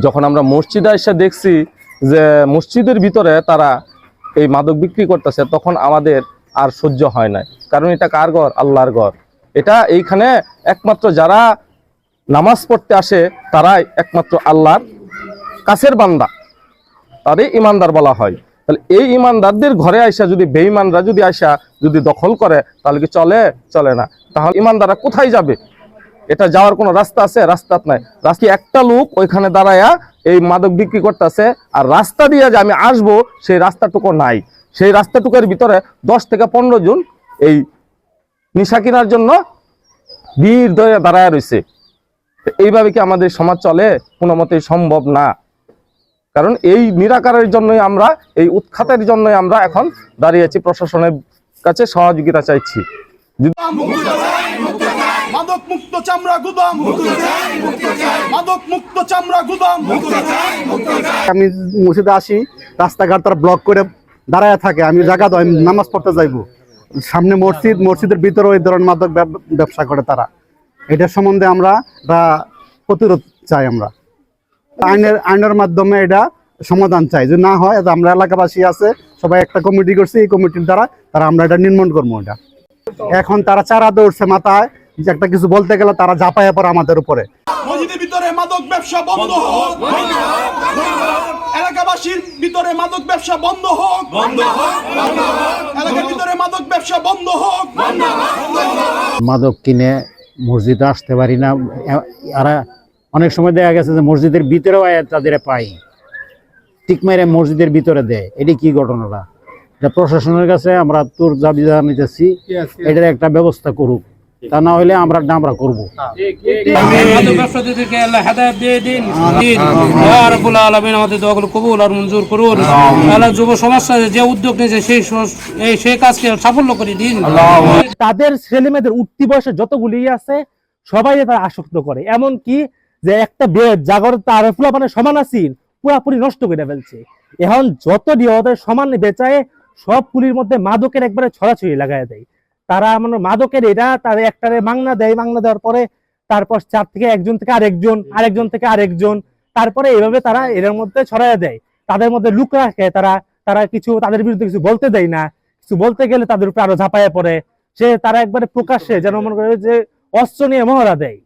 যখন আমরা মসজিদে এসে দেখছি যে মসজিদের ভিতরে তারা এই মাদক বিক্রি করতেছে, তখন আমাদের আর সহ্য হয় না। কারণ এটা কার ঘর? আল্লাহর ঘর। এটা এইখানে একমাত্র যারা নামাজ পড়তে আসে তারাই একমাত্র আল্লাহর কাছের বান্দা, তাদের ইমানদার বলা হয়। তাহলে এই ইমানদারদের ঘরে আইসা যদি বেঈমানরা যদি আইসা যদি দখল করে, তাহলে কি চলে? চলে না। তাহলে ইমানদাররা কোথায় যাবে? এটা যাওয়ার কোনো রাস্তা আছে? রাস্তা নাই। রাস্তা একটা লোক ওইখানে দাঁড়ায়া এই মাদক বিক্রি করতেছে, আর রাস্তা দিয়ে যে আমি আসবো সেই রাস্তাটুকু নাই। সেই রাস্তাটুকুর ভিতরে 10 থেকে 15 জন এই নিশা কেনার জন্য ভিড় ধরে দাঁড়ায় রয়েছে। এইভাবে কি আমাদের সমাজ চলে? কোনো মতেই সম্ভব না। কারণ এই নিরাকারের জন্যই আমরা, এই উৎখাতের জন্যই আমরা এখন দাঁড়িয়েছি, প্রশাসনের কাছে সহযোগিতা চাইছি। মাদক মুক্ত চামড়া গুদাম, মাদক মুক্ত চামড়া গুদাম। আমি মসজিদে আসি, রাস্তাঘাট তারা ব্লক করে দাঁড়ায় থাকে, আমি জায়গা দাও, আমি নামাজ পড়তে যাইবো। সামনে মসজিদ, মসজিদের ভিতরে ওই ধরনের মাদক ব্যবসা করে তারা। এটার সম্বন্ধে আমরা প্রতিরোধ চাই। আমরা আইনের মাধ্যমে এটা সমাধান চাই। যদি না হয়, আমরা এলাকাবাসী আছে সবাই একটা কমিটি করছি, এই কমিটির দ্বারা তারা আমরা এটা নির্মাণ করবো। এটা এখন তারা চারা দৌড়ছে মাথায়, যে একটা কিছু বলতে গেলে তারা ঝাঁপায় পড়ে আমাদের উপরে। মসজিদের ভিতরে মাদক ব্যবসা বন্ধ হোক, এলাকাবাসীর ভিতরে মাদক ব্যবসা বন্ধ হোক, এলাকার ভিতরে মাদক ব্যবসা বন্ধ হোক। মাদক কিনে মসজিদে আসতে পারি না। আর অনেক সময় দেখা গেছে যে মসজিদের ভিতরেও তাদের পাই, ঠিক মেরে মসজিদের ভিতরে দেয়। এটি কি ঘটনাটা? এটা প্রশাসনের কাছে আমরা তোর দাবি জানাইতেছি, এটার একটা ব্যবস্থা করুক, তা না হলে আমরা করবো। যুব সমাজ যে উদ্যোগ নিয়েছে সেই কাজকে সাফল্য করে দিন। তাদের ছেলে মেয়েদের উঠতি বয়সে যতগুলি আছে সবাই তারা আসক্ত করে, এমন কি যে একটা জাগর তার ফুলাপানের সমান আছিন পুরাপুরি নষ্ট করে ফেলছে। এখন যত ওদের সমান বেচায় সব পুলির মধ্যে মাদকের একবারে ছড়াছড়ি লাগাই দেয়। তারা মানে মাদকের এটা তার একটারে মাংনা দেয়, মাংনা দেওয়ার পরে তারপর 4 থেকে একজন থেকে আরেকজন, আরেকজন থেকে আরেকজন, তারপরে এইভাবে তারা এর মধ্যে ছড়াইয়া দেয়। তাদের মধ্যে লুক রাখে তারা কিছু তাদের বিরুদ্ধে কিছু বলতে দেয় না, কিছু বলতে গেলে তাদের উপরে আরো ঝাঁপাইয়া পড়ে। তারা একবারে প্রকাশ্যে যেন মনে করে যে অস্ত্র নিয়ে মহড়া দেয়।